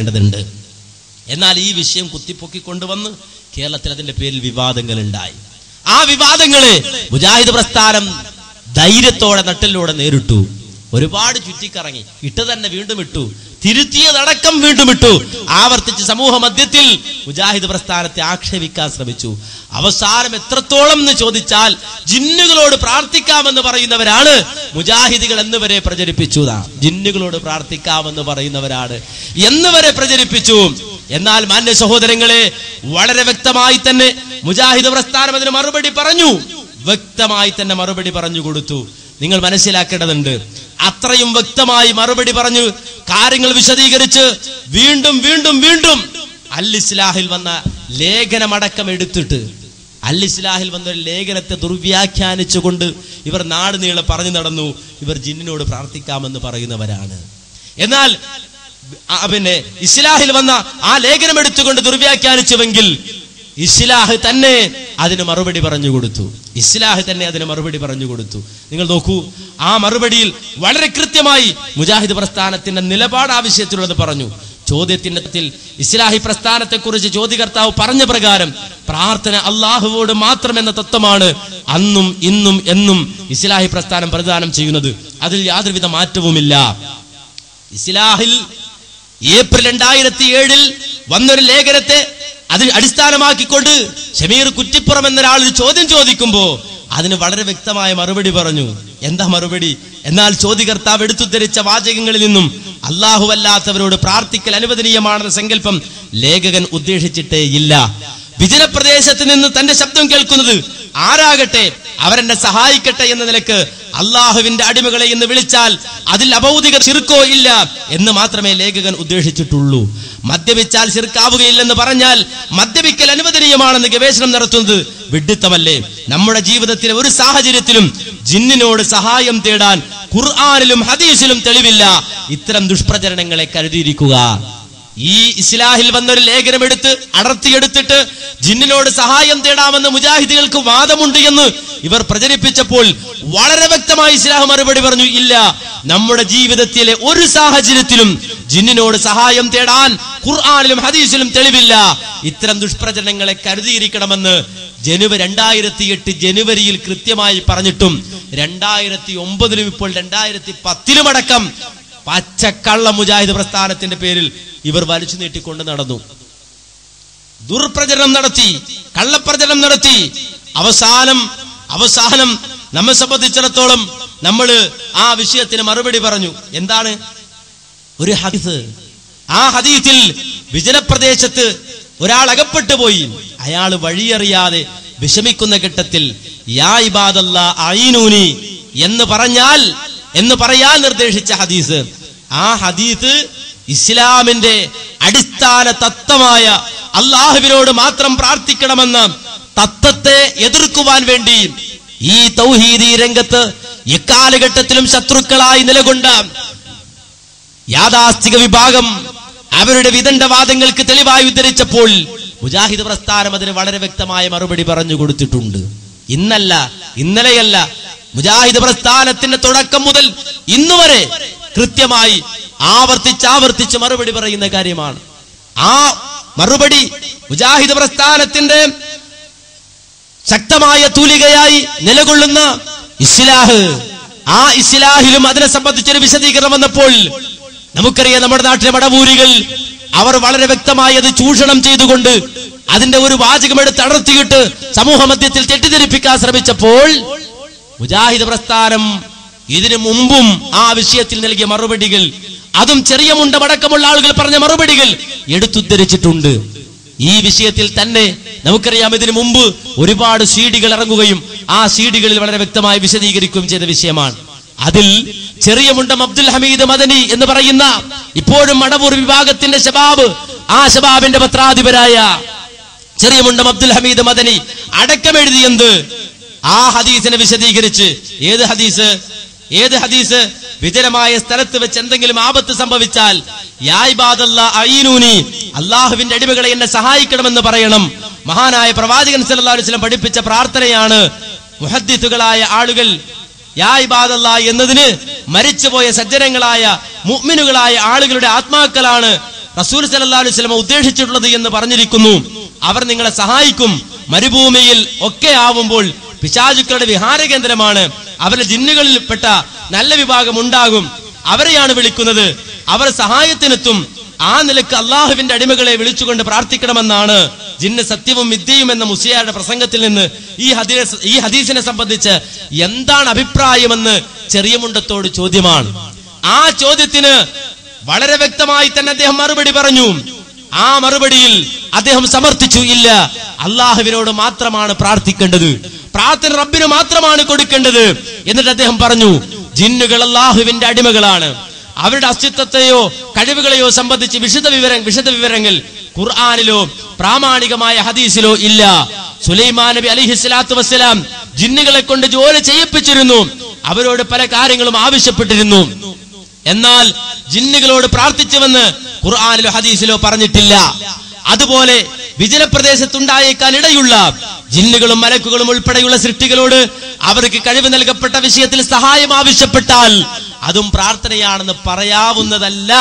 ണ്ടതുണ്ട്. എന്നാൽ ഈ വിഷയം കുത്തിപ്പൊക്കിക്കൊണ്ടുവന്ന് കേരളത്തിൽ അതിന്റെ പേരിൽ വിവാദങ്ങൾ ഉണ്ടായി. ആ വിവാദങ്ങളെ മുജാഹിദ് പ്രസ്ഥാനം ധൈര്യത്തോടെ നട്ടിലൂടെ നേരിട്ടു. ഒരുപാട് ചുറ്റിക്കറങ്ങി, ഇട്ട് തന്നെ വീണ്ടും ഇട്ടു, തിരുത്തിയതടക്കം വീണ്ടും ഇട്ടു. ആവർത്തിച്ച് സമൂഹ മധ്യത്തിൽ മുജാഹിദ് പ്രസ്ഥാനത്തെ ആക്ഷേപിക്കാൻ ശ്രമിച്ചു. അവസാനം എത്രത്തോളം എന്ന് ചോദിച്ചാൽ ജിന്നുകളോട് പ്രാർത്ഥിക്കാമെന്ന് പറയുന്നവരാണ് മുജാഹിദികൾ എന്നുവരെ പ്രചരിപ്പിച്ചു. ജിന്നുകളോട് പ്രാർത്ഥിക്കാമെന്ന് പറയുന്നവരാണ് എന്നുവരെ പ്രചരിപ്പിച്ചു. എന്നാൽ മാന്യ സഹോദരങ്ങളെ, വളരെ വ്യക്തമായി തന്നെ മുജാഹിദ് പ്രസ്ഥാനം അതിന് മറുപടി പറഞ്ഞു. വ്യക്തമായി തന്നെ മറുപടി പറഞ്ഞു കൊടുത്തു. നിങ്ങൾ മനസ്സിലാക്കേണ്ടതുണ്ട്, അത്രയും വ്യക്തമായി മറുപടി പറഞ്ഞു, കാര്യങ്ങൾ വിശദീകരിച്ച് വീണ്ടും വീണ്ടും വീണ്ടും അൽ ഇസ്ലാഹിൽ വന്ന ലേഖനമടക്കം എടുത്തിട്ട്, അൽ ഇസ്ലാഹിൽ വന്ന ഒരു ലേഖനത്തെ ദുർവ്യാഖ്യാനിച്ചുകൊണ്ട് ഇവർ നാട് നീളെ പറഞ്ഞു നടന്നു, ഇവർ ജിന്നിനോട് പ്രാർത്ഥിക്കാമെന്ന് പറയുന്നവരാണ്. എന്നാൽ പിന്നെ ഇസ്ലാഹിൽ വന്ന ആ ലേഖനം എടുത്തുകൊണ്ട് ദുർവ്യാഖ്യാനിച്ചുവെങ്കിൽ ഇസ്ലാഹ് തന്നെ അതിന് മറുപടി പറഞ്ഞു കൊടുത്തു. ഇസ്ലാഹ് തന്നെ അതിന് മറുപടി പറഞ്ഞു കൊടുത്തു. നിങ്ങൾ നോക്കൂ, ആ മറുപടിയിൽ വളരെ കൃത്യമായി മുജാഹിദ് പ്രസ്ഥാനത്തിന്റെ നിലപാട് ആവശ്യത്തിലുള്ളത് പറഞ്ഞു. ചോദ്യത്തിൽ ഇസ്ലാഹി പ്രസ്ഥാനത്തെക്കുറിച്ച് ചോദ്യകർത്താവ് പറഞ്ഞ പ്രകാരം പ്രാർത്ഥന അള്ളാഹുവോട് മാത്രം എന്ന തത്വമാണ് അന്നും ഇന്നും എന്നും ഇസ്ലാഹി പ്രസ്ഥാനം പ്രദാനം ചെയ്യുന്നത്. അതിൽ യാതൊരുവിധ മാറ്റവുമില്ല. ഇസ്ലാഹിൽ ഏപ്രിൽ 2007 വന്നൊരു ലേഖനത്തെ അത് അടിസ്ഥാനമാക്കിക്കൊണ്ട് ഷമീർ കുറ്റിപ്പുറം എന്നൊരാൾ ചോദ്യം ചോദിക്കുമ്പോ അതിന് വളരെ വ്യക്തമായ മറുപടി പറഞ്ഞു. എന്താ മറുപടി? എന്നാൽ ചോദ്യകർത്താവ് എടുത്തുദ്ധരിച്ച വാചകങ്ങളിൽ നിന്നും അല്ലാഹുവല്ലാത്തവരോട് പ്രാർത്ഥിക്കൽ അനുവദനീയമാണെന്ന സങ്കല്പം ലേഖകൻ ഉദ്ദേശിച്ചിട്ടേ ഇല്ല. വിജനപ്രദേശത്ത് നിന്ന് തന്റെ ശബ്ദം കേൾക്കുന്നത് ആരാകട്ടെ അവരെന്നെ സഹായിക്കട്ടെ എന്ന നിലക്ക് അള്ളാഹുവിന്റെ അടിമകളെ എന്ന് വിളിച്ചാൽ അതിൽ അഭൗതിക ശിർക്കോ ഇല്ല എന്ന് മാത്രമേ ലേഖകൻ ഉദ്ദേശിച്ചിട്ടുള്ളൂ. മദ്യപിച്ചാൽ ശിർക്കാവുകയില്ലെന്ന് പറഞ്ഞാൽ മദ്യപിക്കൽ അനുവദനീയമാണെന്ന് ഗവേഷണം നടത്തുന്നത് വിഡ്ഢിത്തമല്ലേ? നമ്മുടെ ജീവിതത്തിലെ ഒരു സാഹചര്യത്തിലും ജിന്നിനോട് സഹായം തേടാൻ ഖുർആനിലും ഹദീസിലും തെളിവില്ല. ഇത്തരം ദുഷ്പ്രചരണങ്ങളെ കരുതിയിരിക്കുക. ഈ ഇസ്ലാഹിൽ വന്നൊരു ലേഖനം എടുത്ത് അടർത്തിയെടുത്തിട്ട് ജിന്നിനോട് സഹായം തേടാമെന്ന് മുജാഹിദികൾക്ക് വാദമുണ്ട് എന്ന് ഇവർ പ്രചരിപ്പിച്ചപ്പോൾ വളരെ വ്യക്തമായി ഇസ്ലാം മറുപടി പറഞ്ഞു, ഇല്ല, നമ്മുടെ ജീവിതത്തിലെ ഒരു സാഹചര്യത്തിലും ജിന്നിനോട് സഹായം തേടാൻ ഖുർആനിലും ഹദീസിലും തെളിവില്ല. ഇത്തരം ദുഷ്പ്രചരണങ്ങളെ കരുതിയിരിക്കണമെന്ന് 2008 ജനുവരിയിൽ കൃത്യമായി പറഞ്ഞിട്ടും 2009 ഇപ്പോൾ 2010 അടക്കം പച്ചക്കള്ള മുജാഹിദ് പ്രസ്ഥാനത്തിന്റെ പേരിൽ ഇവർ വലിച്ചു നീട്ടിക്കൊണ്ട് നടന്നു. ദുർപ്രചരണം നടത്തി, കള്ളപ്രചരണം നടത്തി. അവസാനം നമ്മെ സംബന്ധിച്ചിടത്തോളം നമ്മൾ ആ വിഷയത്തിന് മറുപടി പറഞ്ഞു. എന്താണ്? ഒരു ഹദീസ്, ആ ഹദീസിൽ വിജനപ്രദേശത്ത് ഒരാൾ അകപ്പെട്ടു പോയി. അയാൾ വഴിയറിയാതെ വിഷമിക്കുന്ന ഘട്ടത്തിൽ യാ ഇബാദല്ലാഹ് അഈനൂനി എന്ന് പറയാൻ നിർദ്ദേശിച്ച ഹദീസ്. ആ ഹദീസ് ഇസ്ലാമിന്റെ അടിസ്ഥാന തത്വമായ അള്ളാഹുവിനോട് മാത്രം പ്രാർത്ഥിക്കണമെന്ന തത്വത്തെ എതിർക്കുവാൻ വേണ്ടി ഈ തൗഹീദി രംഗത്ത് എക്കാലഘട്ടത്തിലും ശത്രുക്കളായി നിലകൊണ്ട യാഥാസ്ഥിക വിഭാഗം അവരുടെ വിദണ്ഡവാദങ്ങൾക്ക് തെളിവായി ഉദ്ധരിച്ചപ്പോൾ മുജാഹിദ് പ്രസ്ഥാനം അതിന് വളരെ വ്യക്തമായ മറുപടി പറഞ്ഞു കൊടുത്തിട്ടുണ്ട്. ഇന്നലെയല്ല, മുജാഹിദ് പ്രസ്ഥാനത്തിന്റെ തുടക്കം മുതൽ ഇന്നുവരെ കൃത്യമായി ആവർത്തിച്ച് മറുപടി പറയുന്ന കാര്യമാണ്. ആ മറുപടി മുജാഹിദ് പ്രസ്ഥാനത്തിന്റെ ശക്തമായ തൂലികയായി നിലകൊള്ളുന്ന ഇസ്ലാഹ്, ആ ഇസ്ലാഹിലും അതിനെ സംബന്ധിച്ചൊരു വിശദീകരണം വന്നപ്പോൾ നമുക്കറിയാം, നമ്മുടെ നാട്ടിലെ മടവൂരികൾ അവർ വളരെ വ്യക്തമായി അത് ചൂഷണം ചെയ്തുകൊണ്ട് അതിന്റെ ഒരു വാചകമെടുത്ത് അടർത്തിയിട്ട് സമൂഹ മധ്യത്തിൽ തെറ്റിദ്ധരിപ്പിക്കാൻ ശ്രമിച്ചപ്പോൾ മുജാഹിദ് പ്രസ്ഥാനം ഇതിനു മുമ്പും ആ വിഷയത്തിൽ നൽകിയ മറുപടികൾ, അതും ചെറിയ മുണ്ടമടക്കമുള്ള ആളുകൾ പറഞ്ഞ മറുപടികൾ എടുത്തുദ്ധരിച്ചിട്ടുണ്ട്. ഈ വിഷയത്തിൽ തന്നെ നമുക്കറിയാം, ഇതിനു മുമ്പ് ഒരുപാട് സീഡികൾ ഇറങ്ങുകയും ആ സീഡികളിൽ വളരെ വ്യക്തമായി വിശദീകരിക്കുകയും ചെയ്ത വിഷയമാണ്. അതിൽ ചെറിയ മുണ്ടം അബ്ദുൽ ഹമീദ് മദനി എന്ന് പറയുന്ന ഇപ്പോഴും മടവൂർ വിഭാഗത്തിന്റെ ശബാബ്, ആ ശബാബിന്റെ പത്രാധിപരായ ചെറിയ മുണ്ടം അബ്ദുൽ ഹമീദ് മദനി അടക്കമെഴുതിയെന്ത് ആ ഹദീസിനെ വിശദീകരിച്ച്. ഏത് ഹദീസ്? വിജനമായ സ്ഥലത്ത് വെച്ച് എന്തെങ്കിലും ആപത്ത് സംഭവിച്ചാൽ യാ ഇബാദല്ലാഹ് അഈനൂനി, അള്ളാഹുവിന്റെ അടിമകളെ എന്നെ സഹായിക്കണമെന്ന് പറയണം. മഹാനായ പ്രവാചകൻ സല്ലല്ലാഹു അലൈഹി വസല്ലം പഠിപ്പിച്ച പ്രാർത്ഥനയാണ്. മുഹദ്ദിസുകളായ ആളുകൾ യാ ഇബാദല്ലാഹ് എന്നതിന് മരിച്ചുപോയ സജ്ജനങ്ങളായ മുഅ്മിനുകളായ ആളുകളുടെ ആത്മാക്കളാണ് റസൂൽ സല്ലല്ലാഹു അലൈഹി വസല്ലം ഉദ്ദേശിച്ചിട്ടുള്ളത് എന്ന് പറഞ്ഞിരിക്കുന്നു. അവർ നിങ്ങളെ സഹായിക്കും. മരുഭൂമിയിൽ ഒക്കെ ആവുമ്പോൾ പിശാചുക്കളുടെ വിഹാര കേന്ദ്രമാണ്. അവരുടെ ജിന്നുകളിൽപ്പെട്ട നല്ല വിഭാഗം ഉണ്ടാകും. അവരെയാണ് വിളിക്കുന്നത്. അവർ സഹായത്തിനെത്തും. ആ നിലക്ക് അള്ളാഹുവിന്റെ അടിമകളെ വിളിച്ചുകൊണ്ട് പ്രാർത്ഥിക്കണമെന്നാണ് ജിന്ന് സത്യവും വിദ്യയും എന്ന മുസ്ലിയാരുടെ പ്രസംഗത്തിൽ നിന്ന് ഈ ഹദീസിനെ സംബന്ധിച്ച് എന്താണ് അഭിപ്രായമെന്ന് ചെറിയ മുണ്ടത്തോട് ചോദ്യമാണ്. ആ ചോദ്യത്തിന് വളരെ വ്യക്തമായി തന്നെ അദ്ദേഹം മറുപടി പറഞ്ഞു. ആ മറുപടിയിൽ അദ്ദേഹം സമർത്ഥിച്ചു, ഇല്ല, അള്ളാഹുവിനോട് മാത്രമാണ് പ്രാർത്ഥിക്കേണ്ടത്, പ്രാർത്ഥന റബ്ബിന് മാത്രമാണ് കൊടുക്കേണ്ടത്. എന്നിട്ട് അദ്ദേഹം പറഞ്ഞു, ജിന്നുകൾ അള്ളാഹുവിന്റെ അടിമകളാണ്. അവരുടെ അസ്തിത്വത്തെയോ കഴിവുകളെയോ സംബന്ധിച്ച് വിശദ വിവരങ്ങൾ ഖുർആനിലോ പ്രാമാണികമായ ഹദീസിലോ ഇല്ല. സുലൈമാൻ നബി അലൈഹിസ്സലാത്തു വസ്സലാം ജിന്നുകളെ കൊണ്ട് ജോലി ചെയ്യിപ്പിച്ചിരുന്നു. അവരോട് പല കാര്യങ്ങളും ആവശ്യപ്പെട്ടിരുന്നു. എന്നാൽ ജിന്നുകളോട് പ്രാർത്ഥിച്ചുവെന്ന് ഖുർആനിലോ ഹദീസിലോ പറഞ്ഞിട്ടില്ല. അതുപോലെ വിജനപ്രദേശത്തുണ്ടായേക്കാൻ ഇടയുള്ള ജിന്നുകളും മലക്കുകളും ഉൾപ്പെടെയുള്ള സൃഷ്ടികളോട് അവർക്ക് കഴിവ് നൽകപ്പെട്ട വിഷയത്തിൽ സഹായം ആവശ്യപ്പെട്ടാൽ അതും പ്രാർത്ഥനയാണെന്ന് പറയാവുന്നതല്ല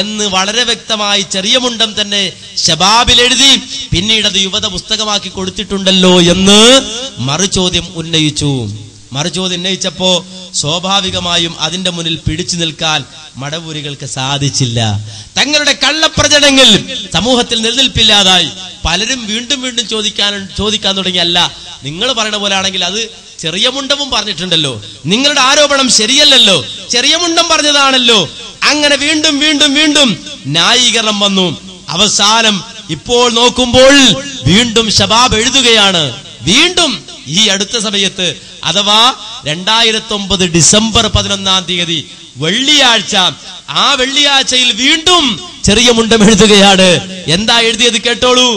എന്ന് വളരെ വ്യക്തമായി ചെറിയ മുണ്ടം തന്നെ ശബാബിൽ എഴുതി പിന്നീട് അത് യുവത പുസ്തകമാക്കി കൊടുത്തിട്ടുണ്ടല്ലോ എന്ന് മറുചോദ്യം ഉന്നയിച്ചപ്പോ സ്വാഭാവികമായും അതിന്റെ മുന്നിൽ പിടിച്ചു നിൽക്കാൻ മടവൂരികൾക്ക് സാധിച്ചില്ല. തങ്ങളുടെ കള്ളപ്രചരണങ്ങൾ സമൂഹത്തിൽ നിലനിൽപ്പില്ലാതായി പലരും വീണ്ടും വീണ്ടും ചോദിക്കാൻ തുടങ്ങിയല്ല, നിങ്ങൾ പറയുന്ന പോലെ ആണെങ്കിൽ അത് ചെറിയ മുണ്ടവും പറഞ്ഞിട്ടുണ്ടല്ലോ, നിങ്ങളുടെ ആരോപണം ശരിയല്ലല്ലോ, ചെറിയ മുണ്ടം പറഞ്ഞതാണല്ലോ. അങ്ങനെ വീണ്ടും വീണ്ടും വീണ്ടും ന്യായീകരണം വന്നു. അവസാനം ഇപ്പോൾ നോക്കുമ്പോൾ വീണ്ടും ശബാബ് എഴുതുകയാണ്. വീണ്ടും ഈ അടുത്ത സമയത്ത്, അഥവാ 2009 ഡിസംബർ 11 വെള്ളിയാഴ്ച, ആ വെള്ളിയാഴ്ചയിൽ വീണ്ടും ചെറിയ മുണ്ടം എഴുതുകയാണ്. എന്താ എഴുതിയത് കേട്ടോളൂ.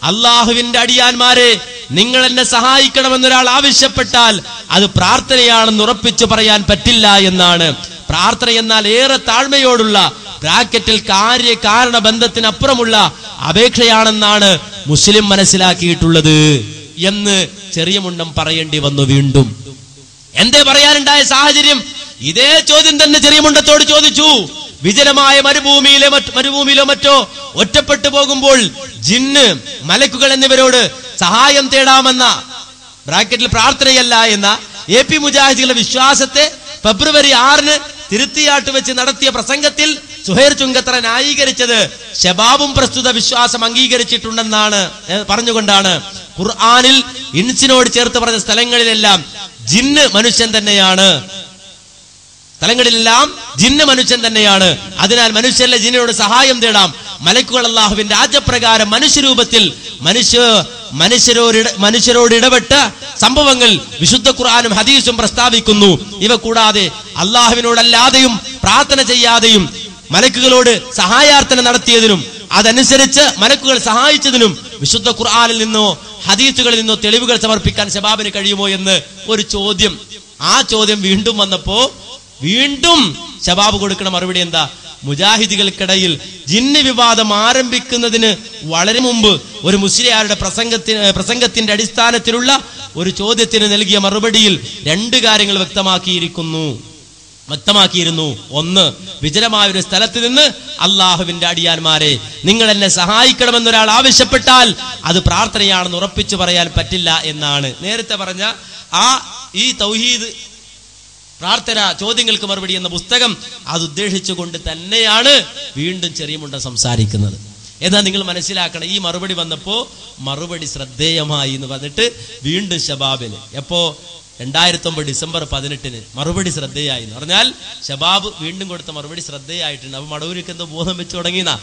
അള്ളാഹുവിന്റെ അടിയാന്മാരെ, നിങ്ങൾ എന്നെ സഹായിക്കണമെന്നൊരാൾ ആവശ്യപ്പെട്ടാൽ അത് പ്രാർത്ഥനയാണെന്ന് ഉറപ്പിച്ചു പറയാൻ പറ്റില്ല എന്നാണ്. പ്രാർത്ഥന എന്നാൽ ഏറെ താഴ്മയോടുള്ള ബ്രാക്കറ്റിൽ കാര്യകാരണ ബന്ധത്തിനപ്പുറമുള്ള അപേക്ഷയാണെന്നാണ് മുസ്ലിം മനസ്സിലാക്കിയിട്ടുള്ളത് എന്ന് ചെറിയ മുണ്ടം പറയേണ്ടി വന്നു. വീണ്ടും എന്തേ പറയാനുണ്ടായ സാഹചര്യം? ഇതേ ചോദ്യം തന്നെ ചെറിയ മുണ്ടത്തോട് ചോദിച്ചു. വിജനമായ മരുഭൂമിയിലോ മറ്റോ ഒറ്റപ്പെട്ടു പോകുമ്പോൾ ജിന്ന്, മലക്കുകൾ എന്നിവരോട് സഹായം തേടാമെന്ന ബ്രാക്കറ്റിൽ പ്രാർത്ഥനയല്ല എന്ന AP മുജാഹിദികളുടെ വിശ്വാസത്തെ ഫെബ്രുവരി 6 തിരുത്തിയാട്ട് വെച്ച് നടത്തിയ പ്രസംഗത്തിൽ സുഹൈർ ചുങ്കത്തറ ന്യായീകരിച്ചത് ശബാബും പ്രസ്തുത വിശ്വാസം അംഗീകരിച്ചിട്ടുണ്ടെന്നാണ് പറഞ്ഞുകൊണ്ടാണ്. ഖുർആനിൽ ഇൻസിനോട് ചേർത്ത് പറഞ്ഞ സ്ഥലങ്ങളിലെല്ലാം ജിന്ന് മനുഷ്യൻ തന്നെയാണ്. അതിനാൽ മനുഷ്യരിലെ ജിന്നിനോട് സഹായം തേടാം. മലക്കുകൾ അല്ലാഹുവിന്റെ ആജ്ഞപ്രകാരം മനുഷ്യരൂപത്തിൽ മനുഷ്യരോട് ഇടപെട്ട സംഭവങ്ങൾ വിശുദ്ധ ഖുർആനും ഹദീസും പ്രസ്താവിക്കുന്നു. ഇവ കൂടാതെ അല്ലാഹുവിനോടല്ലാതെയും പ്രാർത്ഥന ചെയ്യാതെയും മലക്കുകളോട് സഹായാർത്ഥന നടത്തിയതിനും അതനുസരിച്ച് മലക്കുകൾ സഹായിച്ചതിനും വിശുദ്ധ ഖുർആനിൽ നിന്നോ ഹദീസുകളിൽ നിന്നോ തെളിവുകൾ സമർപ്പിക്കാൻ ശബാബിന് കഴിയുമോ എന്ന് ഒരു ചോദ്യം. ആ ചോദ്യം വീണ്ടും വന്നപ്പോ വീണ്ടും ശബാബ് കൊടുക്കുന്ന മറുപടി എന്താ? മുജാഹിദികൾക്കിടയിൽ ജിന്ന് വിവാദം ആരംഭിക്കുന്നതിന് വളരെ മുമ്പ് ഒരു മുസ്ലിയാരുടെ പ്രസംഗത്തിന്റെ അടിസ്ഥാനത്തിലുള്ള ഒരു ചോദ്യത്തിന് നൽകിയ മറുപടിയിൽ 2 കാര്യങ്ങൾ വ്യക്തമാക്കിയിരുന്നു. ഒന്ന്, വിജനമായ ഒരു സ്ഥലത്ത് നിന്ന് അള്ളാഹുവിന്റെ അടിയാന്മാരെ, നിങ്ങൾ എന്നെ സഹായിക്കണമെന്നൊരാൾ ആവശ്യപ്പെട്ടാൽ അത് പ്രാർത്ഥനയാണെന്ന് ഉറപ്പിച്ചു പറയാൻ പറ്റില്ല എന്നാണ്. നേരത്തെ പറഞ്ഞ ഈ തൗഹീദ് പ്രാർത്ഥന ചോദ്യങ്ങൾക്ക് മറുപടി എന്ന പുസ്തകം അത് ഉദ്ദേശിച്ചുകൊണ്ട് തന്നെയാണ് വീണ്ടും ചെറിയ മുണ്ട സംസാരിക്കുന്നത്. എന്നാൽ നിങ്ങൾ മനസ്സിലാക്കണം, ഈ മറുപടി വന്നപ്പോ മറുപടി ശ്രദ്ധേയമായി എന്ന് പറഞ്ഞിട്ട് വീണ്ടും ശബാബില് എപ്പോ 2009 ഡിസംബർ 18 മറുപടി ശ്രദ്ധേയായി എന്ന് പറഞ്ഞാൽ ശബാബ് വീണ്ടും കൊടുത്ത മറുപടി ശ്രദ്ധേയായിട്ടുണ്ട്. അപ്പൊ മടവൂരിക്ക് എന്തോ ബോധം വെച്ച് തുടങ്ങിയെന്നാ.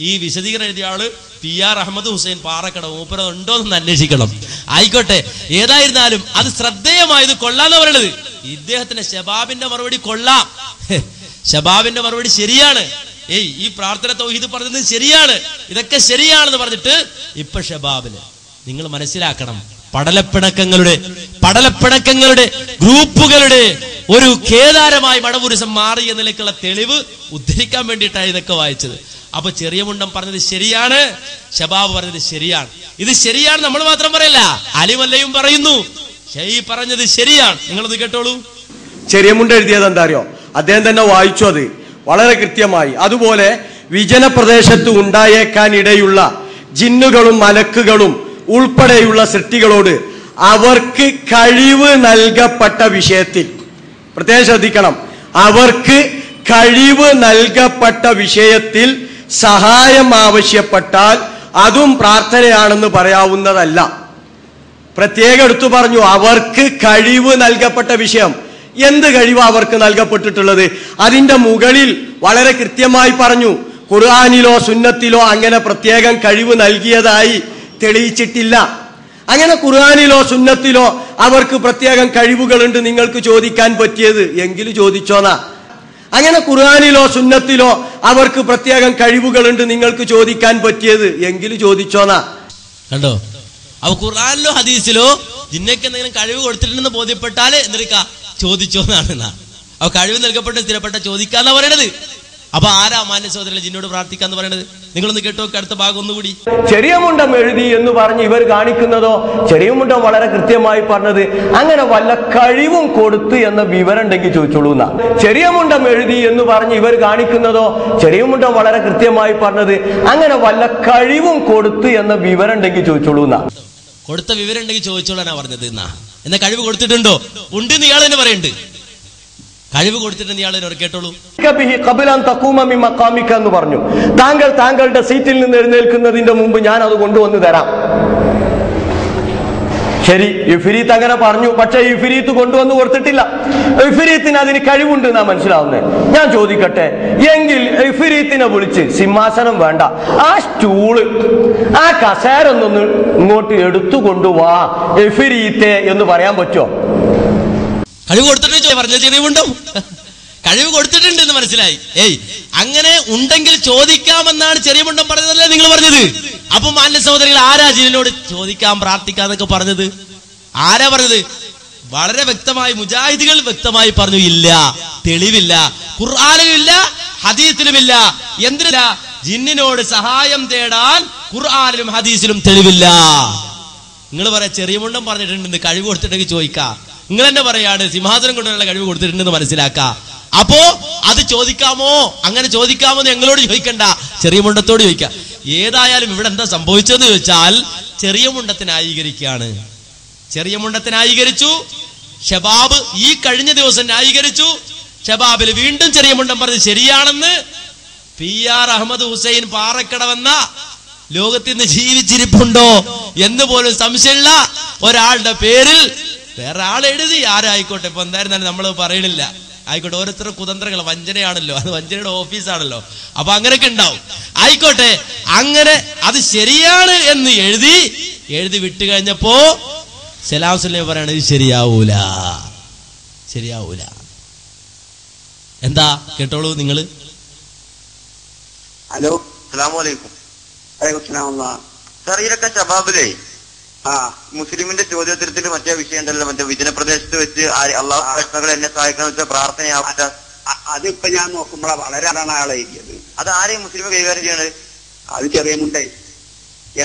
ഈ വിശദീകരണം എഴുതിയ ആള് PR അഹമ്മദ് ഹുസൈൻ പാറക്കട, മൂപ്പര ഉണ്ടോ എന്ന് അന്വേഷിക്കണം. ആയിക്കോട്ടെ, ഏതായിരുന്നാലും അത് ശ്രദ്ധേയമായത് കൊള്ളാന്ന് പറയണത്. ഇദ്ദേഹത്തിന്റെ ശബാബിന്റെ മറുപടി കൊള്ളാം, ശബാബിന്റെ മറുപടി ശരിയാണ്, ഈ പ്രാർത്ഥന തൗഹീദ് പറഞ്ഞത് ശരിയാണ്, ഇതൊക്കെ ശരിയാണെന്ന് പറഞ്ഞിട്ട് ഇപ്പൊ ശബാബിന് നിങ്ങൾ മനസ്സിലാക്കണം, പടലപ്പിണക്കങ്ങളുടെ ഗ്രൂപ്പുകളുടെ ഒരു കേദാരമായി മടവൂരിസം മാറി എന്ന നിലയ്ക്കുള്ള തെളിവ് ഉദ്ധരിക്കാൻ വേണ്ടിയിട്ടാണ് ഇതൊക്കെ വായിച്ചത്. അപ്പൊ ചെറിയ മുണ്ടം പറഞ്ഞത് ശരിയാണ്, ശബാബ് പറഞ്ഞത് ശരിയാണ്. ഇത് ശരിയാണ് നമ്മൾ മാത്രം പറയല്ല, അലിമല്ലയും പറയുന്നു ഈ പറഞ്ഞത് ശരിയാണ്. നിങ്ങളത് കേട്ടോളൂ. ചെറിയ മുണ്ട എഴുതിയത് എന്താ അറിയോ? അദ്ദേഹം തന്നെ വായിച്ചു, അത് വളരെ കൃത്യമായി. അതുപോലെ വിജന പ്രദേശത്ത് ഉണ്ടായേക്കാൻ ഇടയുള്ള ജിന്നുകളും മലക്കുകളും ഉൾപ്പെടെയുള്ള സൃഷ്ടികളോട് അവർക്ക് കഴിവ് നൽകപ്പെട്ട വിഷയത്തിൽ പ്രത്യേകം ശ്രദ്ധിക്കണം, അവർക്ക് കഴിവ് നൽകപ്പെട്ട വിഷയത്തിൽ സഹായം ആവശ്യപ്പെട്ടാൽ അതും പ്രാർത്ഥനയാണെന്ന് പറയാവുന്നതല്ല. പ്രത്യേകം എടുത്തു പറഞ്ഞു, അവർക്ക് കഴിവ് നൽകപ്പെട്ട വിഷയം. എന്ത് കഴിവ് അവർക്ക് നൽകപ്പെട്ടിട്ടുള്ളത്? അതിന്റെ മുകളിൽ വളരെ കൃത്യമായി പറഞ്ഞു, ഖുർആനിലോ സുന്നത്തിലോ അങ്ങനെ പ്രത്യേകം കഴിവ് നൽകിയതായി തെളിയിച്ചിട്ടില്ല. അങ്ങനെ ഖുർആനിലോ സുന്നത്തിലോ അവർക്ക് പ്രത്യേകം കഴിവുകളുണ്ട് നിങ്ങൾക്ക് ചോദിക്കാൻ പറ്റിയത് എങ്കിലും ചോദിച്ചോന്നാ. അങ്ങനെ ഖുർആനിലോ സുന്നത്തിലോ അവർക്ക് പ്രത്യേകം കഴിവുകളുണ്ട് നിങ്ങൾക്ക് ചോദിക്കാൻ പറ്റിയത് എങ്കിലും ചോദിച്ചോന്നാ. കണ്ടോ? അപ്പൊ ഖുർആനിലോ ഹദീസിലോ ജിന്നയ്ക്ക് എന്തെങ്കിലും കഴിവ് കൊടുത്തിട്ടുണ്ടെന്ന് ബോധ്യപ്പെട്ടാല് എന്തെടുക്ക ചോദിച്ചോന്നാണ്. അപ്പൊ കഴിവ് നൽകപ്പെട്ട സ്ഥിരപ്പെട്ട ചോദിക്കാന്നാ പറയണത്. അപ്പൊ ആരാ മാന്യ സഹോദരൻ ജിന്നോട് പ്രാർത്ഥിക്കാന്ന് പറയണത്? നിങ്ങളൊന്ന് കേട്ടോ, അടുത്ത ഭാഗം ഒന്നുകൂടി. ചെറിയ മുണ്ടം എഴുതി എന്ന് പറഞ്ഞ് ഇവർ കാണിക്കുന്നതോ, ചെറിയ മുണ്ടം വളരെ കൃത്യമായി പറഞ്ഞത് അങ്ങനെ വല്ല കഴിവും കൊടുത്ത് എന്ന വിവരം ഉണ്ടെങ്കിൽ ചോദിച്ചോളൂ എന്നാ. ചെറിയ മുണ്ടം എഴുതി എന്ന് പറഞ്ഞ് ഇവർ കാണിക്കുന്നതോ, ചെറിയ മുണ്ടം വളരെ കൃത്യമായി പറഞ്ഞത് അങ്ങനെ വല്ല കഴിവും കൊടുത്ത് എന്ന വിവരം ഉണ്ടെങ്കിൽ ചോദിച്ചോളൂ എന്നാ. കൊടുത്ത വിവരം ഉണ്ടെങ്കിൽ ചോദിച്ചോളാനാ പറഞ്ഞത്. എന്നാ കഴിവ് കൊടുത്തിട്ടുണ്ടോ? ഉണ്ട് എന്ന് ഇയാൾ തന്നെ പറയുന്നുണ്ട്. കഴിവ് കൊടുത്തിട്ട് ഇയാൾ കേട്ടോളൂ. എന്ന് പറഞ്ഞു, താങ്കളുടെ സീറ്റിൽ നിന്ന് എഴുന്നേൽക്കുന്നതിന്റെ മുമ്പ് ഞാൻ അത് കൊണ്ടുവന്ന് തരാം. ശരി, ഇഫ്രീത്ത് അങ്ങനെ പറഞ്ഞു. പക്ഷെ ഇഫ്രീത്ത് കൊണ്ടുവന്ന് കൊടുത്തിട്ടില്ല. ഇഫ്രീത്തിന് അതിന് കഴിവുണ്ട് എന്നാ മനസ്സിലാവുന്നത്. ഞാൻ ചോദിക്കട്ടെ, എങ്കിൽ ഇഫ്രീത്തിനെ വിളിച്ച് സിംഹാസനം വേണ്ട, ആ സ്റ്റൂള് ആ കസേരൊന്നൊന്ന് ഇങ്ങോട്ട് എടുത്തു കൊണ്ടുവാ ഇഫ്രീത്തെ എന്ന് പറയാൻ പറ്റുമോ? കഴിവ് കൊടുത്തിട്ട് പറഞ്ഞ ചെറിയുണ്ടോ? കഴിവ് കൊടുത്തിട്ടുണ്ട് എന്ന് മനസ്സിലായി. അങ്ങനെ ഉണ്ടെങ്കിൽ ചോദിക്കാമെന്നാണ് ചെറിയ മുണ്ടം പറഞ്ഞതല്ലേ നിങ്ങൾ പറഞ്ഞത്? അപ്പൊ മാന്യ സഹോദരികൾ ആരാ ജിന്നോട് ചോദിക്കാം പ്രാർത്ഥിക്കാന്നൊക്കെ പറഞ്ഞത്? ആരാ പറഞ്ഞത്? വളരെ വ്യക്തമായി മുജാഹിദുകൾ വ്യക്തമായി പറഞ്ഞു, ഇല്ല, തെളിവില്ല, ഖുർആനിലും ഇല്ല, ഹദീസിലുമില്ല. എന്തിനില്ല? ജിന്നിനോട് സഹായം തേടാൻ ഖുർആനിലും ഹദീസിലും തെളിവില്ല. നിങ്ങൾ പറയാ ചെറിയ മുണ്ടം പറഞ്ഞിട്ടുണ്ട്, കഴിവ് കൊടുത്തിട്ടുണ്ടെങ്കിൽ ചോദിക്കാം. നിങ്ങൾ തന്നെ പറയാണ് സിംഹാസനം കൊണ്ടുള്ള കഴിവ് കൊടുത്തിട്ടുണ്ടെന്ന് മനസ്സിലാക്കാം. അപ്പോ അത് ചോദിക്കാമോ? അങ്ങനെ ചോദിക്കാമോ എന്ന് ഞങ്ങളോട് ചോദിക്കണ്ട, ചെറിയ മുണ്ടത്തോട് ചോദിക്കാം. ഏതായാലും ഇവിടെ എന്താ സംഭവിച്ചതെന്ന് ചോദിച്ചാൽ ചെറിയ മുണ്ടത്തെ ന്യായീകരിക്കുകയാണ്. ചെറിയ മുണ്ടത്തെ ന്യായീകരിച്ചു. ഷബാബ് ഈ കഴിഞ്ഞ ദിവസം ന്യായീകരിച്ചു. ഷബാബിൽ വീണ്ടും ചെറിയ മുണ്ടം പറഞ്ഞ് ശരിയാണെന്ന് PR അഹമ്മദ് ഹുസൈൻ പാറക്കടവെന്ന ലോകത്തിൽ നിന്ന് ജീവിച്ചിരിപ്പുണ്ടോ എന്ന് പോലും സംശയമുള്ള ഒരാളുടെ പേരിൽ വേറെ ആൾ എഴുതി. ആരായിക്കോട്ടെ, ഇപ്പൊ എന്തായിരുന്നാലും നമ്മൾ പറയണില്ല. ആയിക്കോട്ടെ, ഓരോരുത്തരുടെ കുതന്ത്രങ്ങൾ വഞ്ചനയാണല്ലോ, അത് വഞ്ചനയുടെ ഓഫീസാണല്ലോ. അപ്പൊ അങ്ങനെയൊക്കെ ഉണ്ടാവും. ആയിക്കോട്ടെ, അങ്ങനെ അത് ശരിയാണ് എന്ന് എഴുതി വിട്ടു കഴിഞ്ഞപ്പോ സലാം സുല്ലൈം പറയണത് ഇത് ശരിയാവൂല. എന്താ കേട്ടോളൂ നിങ്ങള്. ഹലോ, അസ്സലാമലൈക്കും. സാറിയിലൊക്കെ ഷബാബിലേ മുസ്ലിമിന്റെ ചോദ്യോത്തരത്തിൽ മറ്റേ വിഷയം ഉണ്ടല്ലോ, മറ്റേ വിജന പ്രദേശത്ത് വെച്ച് അള്ളാഹു പ്രശ്നങ്ങൾ എന്നെ സഹായിക്കണം വെച്ചാൽ പ്രാർത്ഥനയാവട്ടെ. അതിപ്പോ ഞാൻ നോക്കുമ്പോഴാ വളരെ ആളെ എഴുതിയത്. അത് ആരെയും മുസ്ലിം കൈകാര്യം ചെയ്യണത്? അത് ചെറിയ മുണ്ടേ.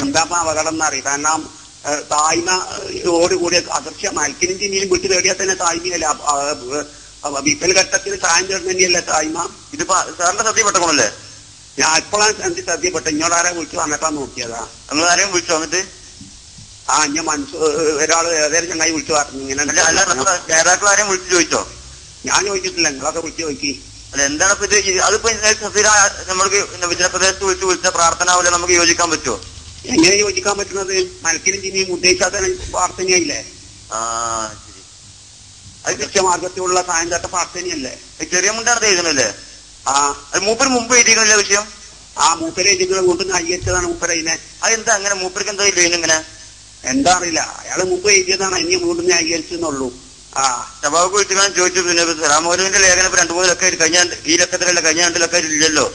എന്താ അപകടം എന്നറിയാം. കാരണം തായ്മയോടുകൂടിയ അദൃശ്യ മൽക്കിനും ചിന്നിയും വിട്ടു തേടിയാൽ തന്നെ തായ്മയല്ല. വിപ്പൽ ഘട്ടത്തിൽ സായം ചേർന്നല്ലേ തായ്മ. ഇതിപ്പോ സാറിന്റെ സത്യപ്പെട്ടോളല്ലേ? ഞാൻ ഇപ്പോഴാണ് സത്യപ്പെട്ട. ഇങ്ങോട്ടാരെ വിളിച്ചു വന്നിട്ടാ നോക്കിയതാ. നിങ്ങൾ ആരെയും വിളിച്ചു വന്നിട്ട്? ഞാൻ ഒരാള് ഏതായാലും ചങ്ങായി വിളിച്ചു പറഞ്ഞു ഇങ്ങനെ. നേതാക്കൾ ആരെയും വിളിച്ചു ചോദിച്ചോ? ഞാൻ ചോദിച്ചിട്ടില്ല, നിങ്ങളൊക്കെ വിളിച്ചു നോക്കി. അല്ല, എന്താണ് അതിപ്പോ നമ്മൾക്ക് വിജന പ്രദേശത്ത് വിളിച്ച പ്രാർത്ഥന പോലെ നമുക്ക് യോജിക്കാൻ പറ്റുമോ? എങ്ങനെ യോജിക്കാൻ പറ്റുന്നത്? മലക്കിനും ചിനിയും ഉദ്ദേശിച്ചാൽ പ്രാർത്ഥനയായില്ലേ? ശരി. അത് കൃത്യമാർഗത്തിലുള്ള സായന്തട്ട പ്രാർത്ഥനയല്ലേ? ചെറിയ മുണ്ടാണ് എഴുതണല്ലേ? അത് മൂപ്പര് മുമ്പ് എഴുതിക്കണല്ലേ വിഷയം? മൂപ്പര് എഴുതിക്കുന്നത് കൊണ്ട് ന്യായീകരിച്ചതാണ് മൂപ്പരതിനെ. അതെന്താ അങ്ങനെ? മൂപ്പർക്ക് എന്താ ഇങ്ങനെ? എന്താ അറിയില്ല, അയാള് മുമ്പ് എഴുതിയതാണ്, ഇനി മുമ്പോട്ട് ന്യായീകരിച്ചെന്നുള്ളൂ. ഷബാബ് വിളിച്ചാൽ ചോദിച്ചു. പിന്നെ സലാമോലുവിന്റെ ലേഖനം 2-3 ലക്കം കഴിഞ്ഞ ഈ ലക്കത്തിലല്ല, കഴിഞ്ഞ 2 ലക്കം ഇല്ലല്ലോ.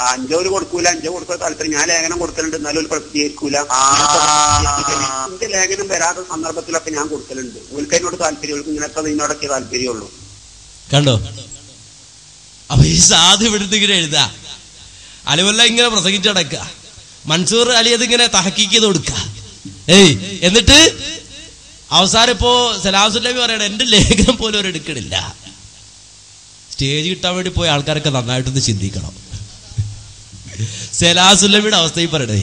5 കൊടുക്കൂല, 5 കൊടുക്കാൻ താല്പര്യം. ഞാൻ ലേഖനം കൊടുക്കലുണ്ട്, എന്നാലും ഒരു പ്രസിദ്ധീകരിക്കൂല. എന്റെ ലേഖനം വരാത്ത സന്ദർഭത്തിലൊക്കെ ഞാൻ കൊടുക്കലുണ്ട്. ഓൽക്കതിനോട് താല്പര്യം, ഇങ്ങനത്തെ ഇതിനോടൊക്കെ താല്പര്യമുള്ളൂ. കണ്ടോ? അപ്പൊ ഈ സാധു ഇവിടുന്ന് ഇങ്ങനെ എഴുതാ, അലിവല്ല ഇങ്ങനെ പ്രസംഗിച്ചടക്കുക, മൻസൂർ അലി അത് ഇങ്ങനെ തഹക്കീക്ക് ചെയ്ത് കൊടുക്ക. എന്നിട്ട് അവസാനം ഇപ്പോ സലാം സുല്ലൈം പറയണ എന്റെ ലേഖനം പോലും അവർ എടുക്കണില്ല. സ്റ്റേജ് കിട്ടാൻ വേണ്ടി പോയ ആൾക്കാരൊക്കെ നന്നായിട്ടൊന്ന് ചിന്തിക്കണം. സലാസുല്ലമിയുടെ അവസ്ഥയും പറയണേ.